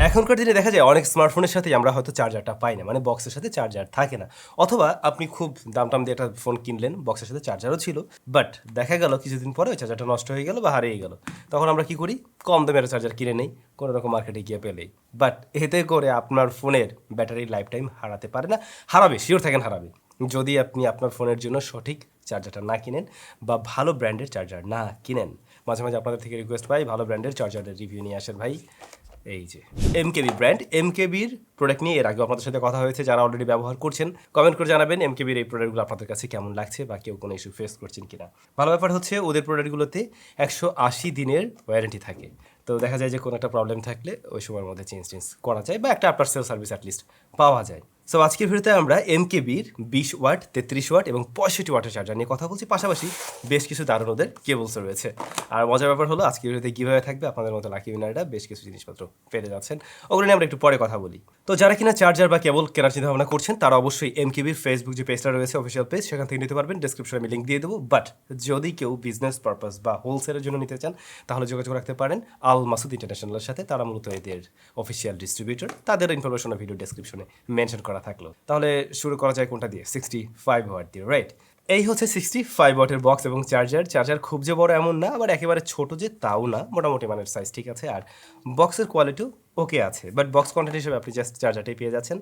এখনকার দিনে দেখা যায় অনেক স্মার্টফোনের সাথেই আমরা হয়তো চার্জারটা পাই না, মানে বক্সের সাথে চার্জার থাকে না, অথবা আপনি খুব দাম টাম দিয়ে একটা ফোন কিনলেন, বক্সের সাথে চার্জারও ছিল, বাট দেখা গেল কিছুদিন পরে ওই চার্জারটা নষ্ট হয়ে গেল বা হারিয়ে গেল। তখন আমরা কি করি, কম দামের চার্জার কিনে নেই কোনো রকম মার্কেটে গিয়ে পেলেই। বাট এতে করে আপনার ফোনের ব্যাটারি লাইফ টাইম হারাতে পারে না, হারাবে, শিওর থাকেন হারাবে, যদি আপনি আপনার ফোনের জন্য সঠিক চার্জারটা না কিনেন বা ভালো ব্র্যান্ডের চার্জার না কিনেন। মাঝে মাঝে আপনাদের থেকে রিকোয়েস্ট পাই ভালো ব্র্যান্ডের চার্জারের রিভিউ নিয়ে আসেন ভাই। এই যে এমকেবি ব্র্যান্ড, এমকেবির প্রোডাক্ট নিয়ে এর আগে আপনাদের সাথে কথা হয়েছে, যারা অলরেডি ব্যবহার করছেন কমেন্ট করে জানাবেন এমকেবির এই প্রোডাক্টগুলো আপনাদের কাছে কেমন লাগছে বা কেউ কোনো ইস্যু ফেস করছেন কিনা। ভালো ব্যাপার হচ্ছে ওদের প্রোডাক্টগুলোতে 180 দিনের ওয়ারেন্টি থাকে, তো দেখা যায় যে কোনো একটা প্রবলেম থাকলে ওই সময়ের মধ্যে চেঞ্জ করা যায় বা একটা আফটার সেল সার্ভিস অ্যাটলিস্ট পাওয়া যায়। সো আজকের ভিডিওতে আমরা এমকেবির 20 ওয়াট, 33 ওয়াট এবং 65 ওয়াটের চার্জার নিয়ে কথা বলছি, পাশাপাশি বেশ কিছু দারুণ ওদের কেবলসও রয়েছে। আর মজার ব্যাপার হলো আজকের ভিডিওতে কীভাবে থাকবে আপনাদের মতো লাকি উইনাররা বেশ কিছু জিনিসপত্র পেয়ে যাচ্ছেন, ওগুলো নিয়ে আমরা একটু পরে কথা বলি। তো যারা কিনা চার্জার বা কেবল কেনার চিন্তা ভাবনা করছেন তারা অবশ্যই এমকেবির ফেসবুক যে পেজটা রয়েছে অফিসিয়াল পেজ, সেখান থেকে নিতে পারবেন, ডেসক্রিপশনে আমি লিঙ্ক দিয়ে দেবো। বাট যদি কেউ বিজনেস পারপাস বা হোলসেলের জন্য নিতে চান তাহলে যোগাযোগ রাখতে পারেন আল মাসুদ ইন্টারন্যাশনালের সাথে, তারা মূলত এদের অফিসিয়াল ডিস্ট্রিবিউটর, তাদের ইনফরমেশন ভিডিও ডেসক্রিপশনে মেনশন করা থাকলো। তাহলে শুরু করা যায় কোনটা দিয়ে, 65 ওয়াট দিয়ে, রাইট? এই হচ্ছে 65 ওয়াটের বক্স এবং চার্জার খুব যে বড় এমন না, আবার একেবারে ছোট যে তাও না, মোটামুটি মানের সাইজ ঠিক আছে। আর বক্সের কোয়ালিটিও ওকে আছে, বাট বক্স কন্টেন্ট হিসেবে আপনি জাস্ট চার্জারটাই পেয়ে যাচ্ছেন,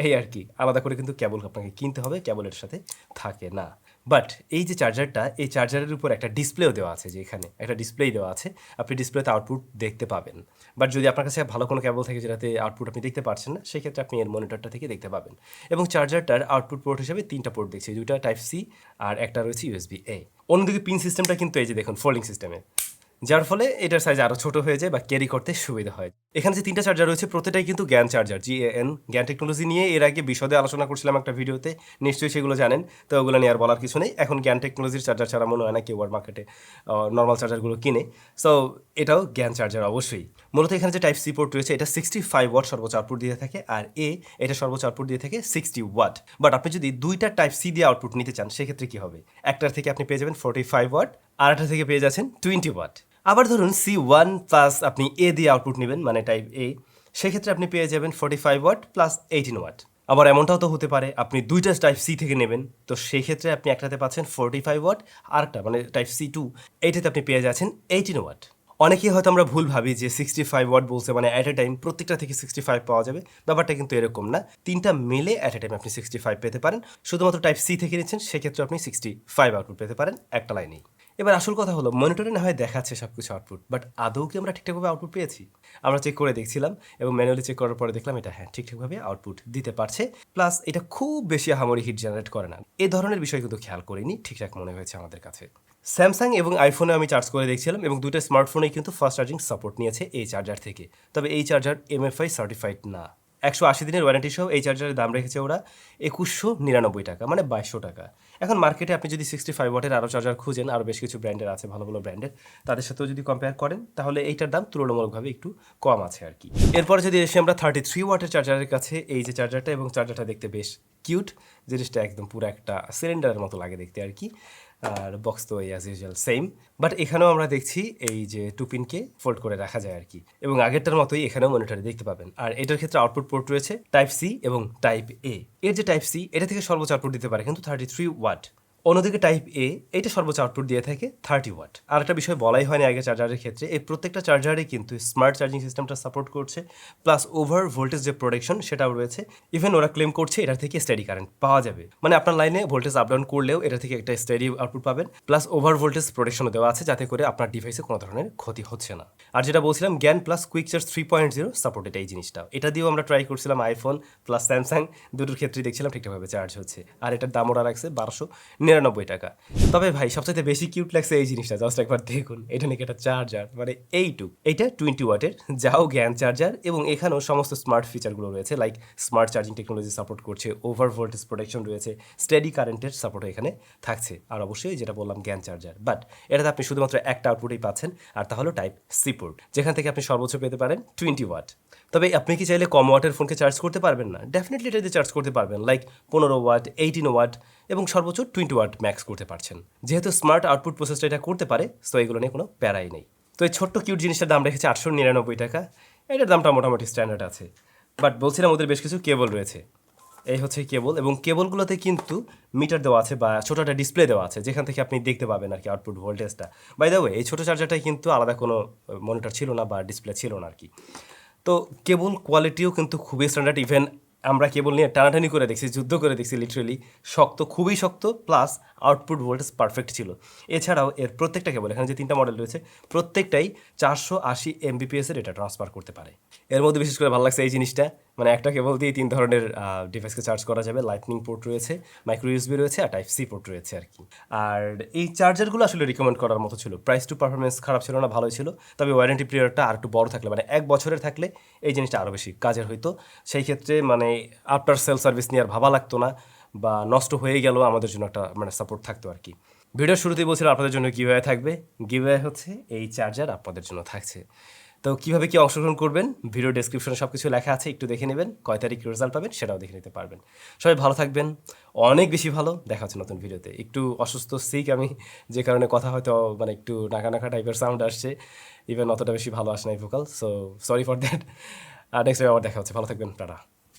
এই আর কি। আলাদা করে কিন্তু কেবল আপনাকে কিনতে হবে, কেবলের সাথে থাকে না। বাট এই যে চার্জারটা, এই চার্জারের উপর একটা ডিসপ্লেও দেওয়া আছে, যে এখানে একটা ডিসপ্লেই দেওয়া আছে, আপনি ডিসপ্লেতে আউটপুট দেখতে পাবেন। বাট যদি আপনার কাছে ভালো কোনো কেবল থাকে যেটাতে আউটপুট আপনি দেখতে পারছেন না, সেক্ষেত্রে আপনি এর মনিটরটা থেকে দেখতে পাবেন। এবং চার্জারটার আউটপুট পোর্ট হিসেবে 3টা পোর্ট দেখছি, 2টা টাইপ সি আর একটা রয়েছে ইউএসবি এ। অন্যদিকে পিন সিস্টেমটা কিন্তু এই যে দেখুন ফোল্ডিং সিস্টেমে, যার ফলে এটার সাইজ আরও ছোট হয়ে যায় বা ক্যারি করতে সুবিধা হয়। এখানে যে 3টা চার্জার রয়েছে প্রত্যেকটাই কিন্তু জ্ঞান চার্জার, GAN, জ্ঞান টেকনোলজি নিয়ে এর আগে বিশদে আলোচনা করছিলাম একটা ভিডিওতে, নিশ্চয়ই সেগুলো জানেন, তো ওগুলো নিয়ে আর বলার কিছু নেই। এখন জ্ঞান টেকনোলজির চার্জার ছাড়া মনে হয় না কেউ আর মার্কেটে নর্মাল চার্জারগুলো কিনে। সো এটাও জ্ঞান চার্জার অবশ্যই। মূলত এখানে যে টাইপ সি পোর্ট রয়েছে এটা 65 ওয়াট সর্বোচ্চ আউটপুট দিয়ে থাকে, আর এটা সর্বোচ্চ আউটপুট দিয়ে থাকে 60 ওয়াট। বাট আপনি যদি 2টা টাইপ সি দিয়ে আউটপুট নিতে চান সেক্ষেত্রে কী হবে, একটার থেকে আপনি পেয়ে যাবেন 45 ওয়াট, আর একটা থেকে পেয়ে যাচ্ছেন 20 ওয়াট। আবার ধরুন C1 প্লাস আপনি এ দিয়ে আউটপুট নেবেন, মানে টাইপ এ, সেক্ষেত্রে আপনি পেয়ে যাবেন 45 ওয়াট প্লাস 18 ওয়াট। আবার এমনটাও তো হতে পারে আপনি 2টা টাইপ সি থেকে নেবেন, তো সেই ক্ষেত্রে আপনি একটাতে পাচ্ছেন 45 ওয়াট, আরেকটা মানে টাইপ C2, এইটাতে আপনি পেয়ে যাচ্ছেন 18 ওয়াট। অনেকেই হয়তো আমরা ভুল ভাবি যে 65 ওয়াট বলছে মানে অ্যাট এ টাইম প্রত্যেকটা থেকে 65 পাওয়া যাবে, ব্যাপারটা কিন্তু এরকম না। 3টা মিলে অ্যাট এ টাইম আপনি 65 পেতে পারেন। শুধুমাত্র টাইপ সি থেকে নিচ্ছেন সেক্ষেত্রে আপনি 65 আউটপুট পেতে পারেন একটা লাইনেই। এবার আসল কথা হলো, মনিটরে না হয় দেখাচ্ছে সব কিছু আউটপুট, বাট আদৌ কি আমরা ঠিকঠাকভাবে আউটপুট পেয়েছি? আমরা চেক করে দেখছিলাম এবং ম্যানুয়ালি চেক করার পরে দেখলাম এটা হ্যাঁ ঠিকঠাকভাবে আউটপুট দিতে পারছে, প্লাস এটা খুব বেশি আহামরি হিট জেনারেট করে না। এই ধরনের বিষয় কিন্তু খেয়াল করিনি, ঠিকঠাক মনে হয়েছে আমাদের কাছে। স্যামসাং এবং আইফোনে আমি চার্জ করে দেখছিলাম এবং 2টা স্মার্টফোনেই কিন্তু ফাস্ট চার্জিং সাপোর্ট নিয়েছে এই চার্জার থেকে, তবে এই চার্জার MFI সার্টিফাইড না। 180 দিনের ওয়ারেন্টি সহ এই চার্জারের দাম রেখেছে ওরা 2199 টাকা, মানে 2200 টাকা। এখন মার্কেটে আপনি যদি 65 ওয়াটের আরও চার্জার খুঁজেন, আরও বেশ কিছু ব্র্যান্ডের আছে, ভালো ভালো ব্র্যান্ডের, তাদের সাথেও যদি কম্পেয়ার করেন তাহলে এইটার দাম তুলনামূলকভাবে একটু কম আছে আর কি। এরপরে যদি এসে আমরা 33 ওয়াটের চার্জারের কাছে, এই যে চার্জারটা, এবং চার্জারটা দেখতে বেশ কিউট, জিনিসটা একদম পুরো একটা সিলিন্ডারের মতো লাগে দেখতে আর কি। আর বক্স তো অ্যাজ ইউজুয়াল সেম, বাট এখানেও আমরা দেখছি এই যে 2 পিনকে ফোল্ড করে রাখা যায় আর কি, এবং আগেরটার মতোই এখানেও মনিটরে দেখতে পাবেন। আর এটার ক্ষেত্রে আউটপুট পোর্ট রয়েছে টাইপ সি এবং টাইপ এ। এর যে টাইপ সি এটা থেকে সর্বোচ্চ আউটপুট দিতে পারে কিন্তু 33 ওয়াট, অন্যদিকে টাইপ এ এটা সর্বোচ্চ আউটপুট দিয়ে থাকে 30 ওয়াট। আর একটা বিষয় বলাই হয়নি আগে চার্জারের ক্ষেত্রে, এই প্রত্যেকটা চার্জারে কিন্তু স্মার্ট চার্জিং সিস্টেমটা সাপোর্ট করছে, প্লাস ওভার ভোল্টেজ যে প্রোটেকশন সেটাও রয়েছে। ইভেন ওরা ক্লেম করছে এটার থেকে স্টেডি কারেন্ট পাওয়া যাবে, মানে আপনার লাইনে ভোল্টেজ আপ ডাউন করলেও এটা থেকে একটা স্টেডি আউটপুট পাবেন, প্লাস ওভার ভোল্টেজ প্রোটেকশনও দেওয়া আছে যাতে করে আপনার ডিভাইসে কোনো ধরনের ক্ষতি হচ্ছে না। আর যেটা বলছিলাম জ্ঞান প্লাস কুইক চার্জ 3.0 সাপোর্ট, এটা এই জিনিসটা, এটা দিয়েও আমরা ট্রাই করছিলাম আইফোন প্লাস স্যামসাং, দুটোর ক্ষেত্রেই দেখছিলাম ঠিকঠাকভাবে চার্জ হচ্ছে। আর এটার দাম ওরা রাখছে 1299 টাকা। তবে ভাই সবচেয়ে বেশি কিউট লাগছে এই জিনিসটা, জাস্ট একবার দেখুন, এটা নাকি একটা চার্জার, মানে এইটা 20 ওয়াটের যাও জ্ঞান চার্জার, এবং এখানেও সমস্ত স্মার্ট ফিচারগুলো রয়েছে, like smart charging technology support করছে, ওভার ভোল্টেজ প্রোটেকশন রয়েছে, স্টেডি কারেন্টের সাপোর্টও এখানে থাকছে, আর অবশ্যই যেটা বললাম জ্ঞান চার্জার। বাট এটাতে আপনি শুধুমাত্র একটা আউটপুটেই পাচ্ছেন, আর তা হলো টাইপ সি পোর্ট, যেখান থেকে আপনি সর্বোচ্চ পেতে পারেন 20 ওয়াট। তবে আপনি কি চাইলে কম ওয়াটের ফোনকে চার্জ করতে পারবেন না? ডেফিনেটলি এটা দিয়ে চার্জ করতে পারবেন, লাইক 15 ওয়াট, 18 ওয়াট এবং সর্বোচ্চ 20 ওয়াট ম্যাক্স করতে পারছেন। যেহেতু স্মার্ট আউটপুট প্রসেসটা এটা করতে পারে, সো এগুলো নিয়ে কোনো প্যারাই নেই। তো এই ছোট্ট কিউট জিনিসটার দাম রেখেছে 899 টাকা। এটার দামটা মোটামুটি স্ট্যান্ডার্ড আছে। বাট বলছিলাম ওদের বেশ কিছু কেবল রয়েছে। এই হচ্ছে কেবল, এবং কেবলগুলোতে কিন্তু মিটার দেওয়া আছে বা ছোটো একটা ডিসপ্লে দেওয়া আছে, যেখান থেকে আপনি দেখতে পাবেন আর কি আউটপুট ভোল্টেজটা। বাই দ্য ওয়ে, এই ছোটো চার্জারটাই কিন্তু আলাদা কোনো মনিটর ছিল না বা ডিসপ্লে ছিল না আর কি। তো কেবল কোয়ালিটিও কিন্তু খুবই স্ট্যান্ডার্ড। ইভেন আমরা কেবল নিয়ে টানাটানি করে দেখছি, যুদ্ধ করে দেখছি, লিটারেলি শক্ত, খুবই শক্ত, প্লাস আউটপুট ভোল্টেজ পারফেক্ট ছিল। এছাড়াও এর প্রত্যেকটা কেবল, এখানে যে 3টা মডেল রয়েছে, প্রত্যেকটাই 480 Mbps-এর এটা ট্রান্সফার করতে পারে। এর মধ্যে বিশেষ করে ভালো লাগছে এই জিনিসটা, মানে একটা কেবল দিয়ে 3 ধরনের ডিভাইসকে চার্জ করা যাবে। লাইটনিং পোর্ট রয়েছে, মাইক্রো ইউএসবি রয়েছে, আর টাইপ সি পোর্ট রয়েছে আর কি। আর এই চার্জারগুলো আসলে রিকমেন্ড করার মতো ছিল। প্রাইস টু পারফরমেন্স খারাপ ছিল না, ভালোই ছিল। তবে ওয়ারেন্টি পিরিয়ডটা আর একটু বড় থাকলে, মানে 1 বছরের থাকলে এই জিনিসটা আরও বেশি কাজের হইতো। সেই ক্ষেত্রে মানে আফটার সেল সার্ভিস নিয়ে আর ভাবা লাগতো না, বা নষ্ট হয়ে গেল আমাদের জন্য একটা মানে সাপোর্ট থাকতো আর কি। ভিডিওর শুরুতেই বলছিলাম আপনাদের জন্য গিভঅ্যাওয়ে থাকবে। গিভঅ্যাওয়ে হচ্ছে এই চার্জার আপনাদের জন্য থাকছে। তো কীভাবে কি অংশগ্রহণ করবেন, ভিডিও ডেসক্রিপশনে সব কিছু লেখা আছে, একটু দেখে নেবেন। কয় তারিখ রেজাল্ট পাবেন সেটাও দেখে নিতে পারবেন। সবাই ভালো থাকবেন, অনেক বেশি ভালো। দেখা হচ্ছে নতুন ভিডিওতে। একটু অসুস্থ, সিক আমি, যে কারণে কথা হয়তো মানে একটু নাকা নাকা টাইপের সাউন্ড আসছে, ইভেন অতটা বেশি ভালো আসে নাই vocal, so sorry for that. Next time আবার দেখা হচ্ছে। ভালো থাকবেন, টাটা।